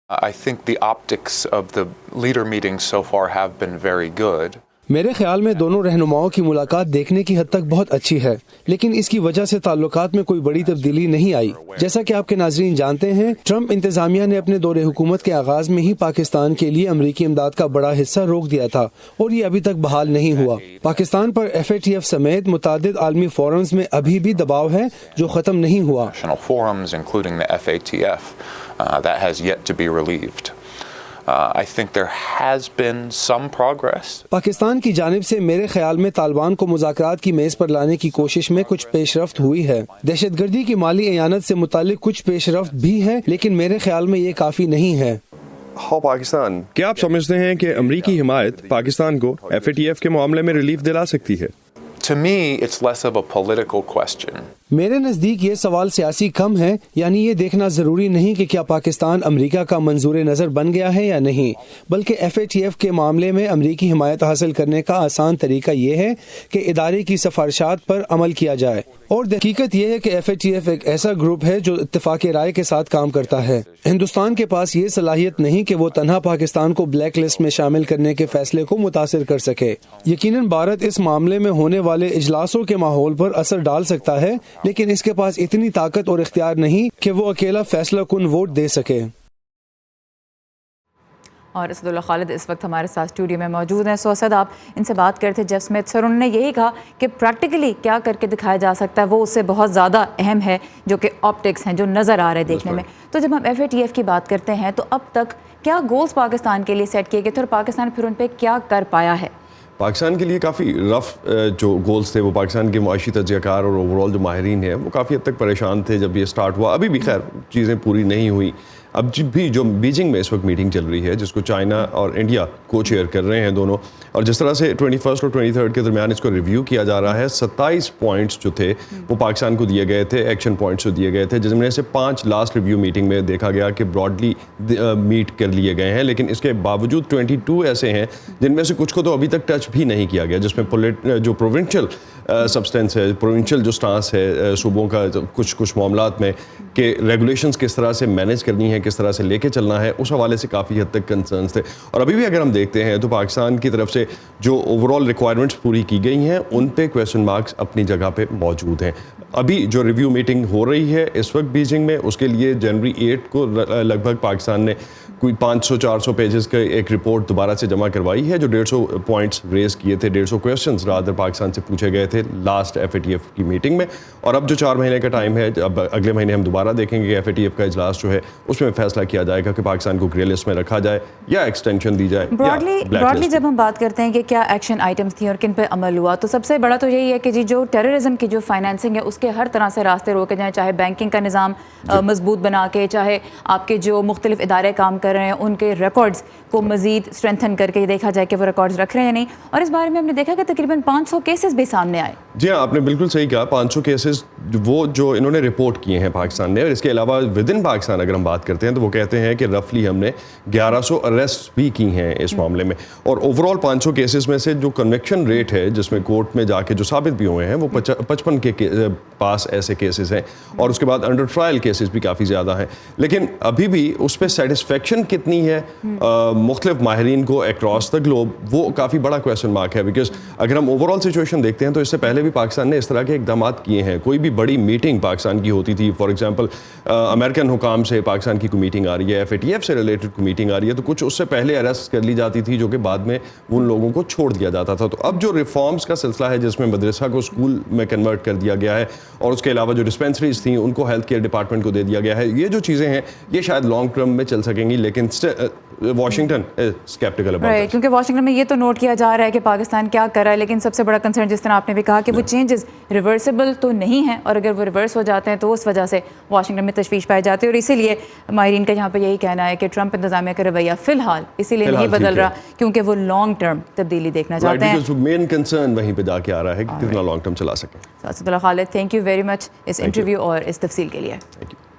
I think the optics of the leader meetings so far have been very good. میرے خیال میں دونوں رہنماؤں کی ملاقات دیکھنے کی حد تک بہت اچھی ہے، لیکن اس کی وجہ سے تعلقات میں کوئی بڑی تبدیلی نہیں آئی۔ جیسا کہ آپ کے ناظرین جانتے ہیں، ٹرمپ انتظامیہ نے اپنے دور حکومت کے آغاز میں ہی پاکستان کے لیے امریکی امداد کا بڑا حصہ روک دیا تھا اور یہ ابھی تک بحال نہیں ہوا۔ پاکستان پر FATF سمیت متعدد عالمی فورمز میں ابھی بھی دباؤ ہے جو ختم نہیں ہوا۔ Forums, including the FATF, that has yet to be relieved. I think there has been some progress. Pakistan کی جانب سے میرے خیال میں طالبان کو مذاکرات کی میز پر لانے کی کوشش میں کچھ پیش رفت ہوئی ہے۔ دہشت گردی کی مالی اعانت سے متعلق کچھ پیش رفت بھی ہے، لیکن میرے خیال میں یہ کافی نہیں ہے۔ پاکستان، کیا آپ سمجھتے ہیں کہ امریکی حمایت پاکستان کو FATF کے معاملے میں ریلیف دلا سکتی ہے؟ To me, it's less of a political question. میرے نزدیک یہ سوال سیاسی کم ہے، یعنی یہ دیکھنا ضروری نہیں کہ کیا پاکستان امریکہ کا منظور نظر بن گیا ہے یا نہیں، بلکہ FATF کے معاملے میں امریکی حمایت حاصل کرنے کا آسان طریقہ یہ ہے کہ ادارے کی سفارشات پر عمل کیا جائے، اور حقیقت یہ ہے کہ FATF ایک ایسا گروپ ہے جو اتفاق رائے کے ساتھ کام کرتا ہے۔ ہندوستان کے پاس یہ صلاحیت نہیں کہ وہ تنہا پاکستان کو بلیک لسٹ میں شامل کرنے کے فیصلے کو متاثر کر سکے۔ یقیناً بھارت اس معاملے میں ہونے والے اجلاسوں کے ماحول پر اثر ڈال سکتا ہے، لیکن اس کے پاس اتنی طاقت اور اختیار نہیں کہ وہ اکیلا فیصلہ کن ووٹ دے سکے۔ اور اسد اللہ خالد اس وقت ہمارے ساتھ اسٹوڈیو میں موجود ہیں۔ اسد، آپ ان سے بات کرتے جیف اسمتھ سر، انہوں نے یہی کہا کہ پریکٹیکلی کیا کر کے دکھایا جا سکتا ہے وہ اس سے بہت زیادہ اہم ہے جو کہ آپٹکس ہیں، جو نظر آ رہے ہیں دیکھنے میں۔ تو جب ہم FATF کی بات کرتے ہیں تو اب تک کیا گولز پاکستان کے لیے سیٹ کیے گئے تھے اور پاکستان پھر ان پہ کیا کر پایا ہے؟ پاکستان کے لیے کافی رف جو گولز تھے وہ پاکستان کے معاشی تجزیہ کار اور اوور آل جو ماہرین ہیں وہ کافی حد تک پریشان تھے جب یہ سٹارٹ ہوا۔ ابھی بھی خیر چیزیں پوری نہیں ہوئی۔ اب بھی جو بیجنگ میں اس وقت میٹنگ چل رہی ہے جس کو چائنا اور انڈیا کو چیئر کر رہے ہیں دونوں، اور جس طرح سے 21 اور 23 کے درمیان اس کو ریویو کیا جا رہا ہے، 27 پوائنٹس جو تھے وہ پاکستان کو دیے گئے تھے، ایکشن پوائنٹس جو دیے گئے تھے، جس میں سے 5 لاسٹ ریویو میٹنگ میں دیکھا گیا کہ براڈلی میٹ کر لیے گئے ہیں، لیکن اس کے باوجود 22 ایسے ہیں جن میں سے کچھ کو تو ابھی تک ٹچ بھی نہیں کیا گیا، جس میں جو پروونشل سبسٹینس ہے، پروونشل جو سٹانس ہے صوبوں کا کچھ معاملات میں کہ ریگولیشنز کس طرح سے مینیج کرنی ہے، کس طرح سے لے کے چلنا ہے، اس حوالے سے کافی حد تک کنسرنس تھے۔ اور ابھی بھی اگر ہم دیکھتے ہیں تو پاکستان کی طرف سے جو اوور آل ریکوائرمنٹس پوری کی گئی ہیں ان پہ کویسچن مارکس اپنی جگہ پہ موجود ہیں۔ ابھی جو ریویو میٹنگ ہو رہی ہے اس وقت بیجنگ میں، اس کے لیے جنوری 8 کو لگ بھگ پاکستان نے کوئی 500-400 پیجز کا ایک رپورٹ دوبارہ سے جمع کروائی ہے جو 150 پوائنٹس ریز کیے تھے، 150 کویسچنز رادر پاکستان سے پوچھے گئے تھے لاسٹ FATF کی میٹنگ میں۔ اور اب جو 4 مہینے کا ٹائم ہے، اب اگلے مہینے ہم دوبارہ دیکھیں گے کہ FATF کا اجلاس جو ہے اس میں فیصلہ کیا جائے گا کہ پاکستان کو گرے لسٹ میں رکھا جائے یا ایکسٹینشن دی جائے۔ براڈلی جب ہم بات کرتے ہیں کہ کیا ایکشن آئٹمس تھیں اور کن پہ عمل ہوا، تو سب سے بڑا تو یہی ہے کہ جی جو ٹیررزم کی جو فائنینسنگ ہے اس کے ہر طرح سے راستے روکے جائیں، چاہے بینکنگ کا نظام مضبوط بنا کے، چاہے آپ کے جو مختلف ادارے کام کر رہے ہیں ان کے ریکارڈز کو مزید اسٹرینتھن کر کے دیکھا جائے کہ وہ ریکارڈز رکھ رہے ہیں یا نہیں۔ اور اس بارے میں ہم نے دیکھا کہ تقریباً 500 کیسز بھی سامنے آئے۔ جی ہاں، آپ نے بالکل صحیح کہا، 500 کیسز وہ جو انہوں نے رپورٹ کیے ہیں پاکستان نے، اور اس کے علاوہ ود ان پاکستان اگر ہم بات کرتے ہیں تو وہ کہتے ہیں کہ رفلی ہم نے 1100 اریسٹ بھی کی ہیں اس معاملے میں، اور اوور آل 500 کیسز میں سے جو کنوکشن ریٹ ہے جس میں کورٹ میں جا کے جو ثابت بھی ہوئے ہیں وہ 55 کے پاس ایسے کیسز ہیں، اور اس کے بعد انڈر ٹرائل کیسز بھی کافی زیادہ ہیں۔ لیکن ابھی بھی اس پہ سیٹسفیکشن کتنی ہے مختلف ماہرین کو اکراس دا گلوب، وہ کافی بڑا کویسچن مارک ہے، بیکاز اگر ہم اوور آل سچویشن دیکھتے ہیں تو اس سے پہلے بھی پاکستان نے اس طرح کے اقدامات کیے ہیں۔ کوئی بھی بڑی میٹنگ پاکستان کی ہوتی تھی، فار ایگزامپل امریکن حکام سے پاکستان کی کوئی میٹنگ آ رہی ہے، FATF سے ریلیٹڈ کوئی میٹنگ آ رہی ہے، تو کچھ اس سے پہلے اریسٹ کر لی جاتی تھی جو کہ بعد میں ان لوگوں کو چھوڑ دیا جاتا تھا۔ تو اب جو ریفارمز کا سلسلہ ہے جس میں مدرسہ کو اسکول میں کنورٹ کر دیا گیا ہے، اور اس کے علاوہ جو ڈسپینسریز تھیں ان کو ہیلتھ کیئر ڈپارٹمنٹ کو دے دیا گیا ہے، یہ جو چیزیں ہیں یہ شاید لانگ ٹرم میں چل سکیں گی، لیکن واشنگٹن اسکیپٹیکل اباؤٹ دس۔ کیونکہ واشنگٹن میں یہ تو نوٹ کیا جا رہا ہے کہ پاکستان کیا کر رہا ہے، لیکن سب سے بڑا کنسرن جس طرح آپ نے بھی کہا کہ وہ چینجز ریورسیبل تو نہیں ہیں، اور اگر وہ ریورس ہو جاتے ہیں تو اس وجہ سے واشنگٹن میں تشویش پائی جاتی ہے، اور اسی لیے ماہرین کا یہاں پہ یہی کہنا ہے کہ ٹرمپ انتظامیہ کا رویہ فی الحال اسی لیے نہیں بدل رہا کیونکہ وہ لانگ ٹرم تبدیلی دیکھنا چاہتے ہیں۔ مین کنسرن وہیں پہ جا کے آ رہا ہے کہ کتنا لانگ ٹرم چلا سکیں۔ Asad Ullah Khalid, thank you very much اس انٹرویو اور اس تفصیل کے لیے۔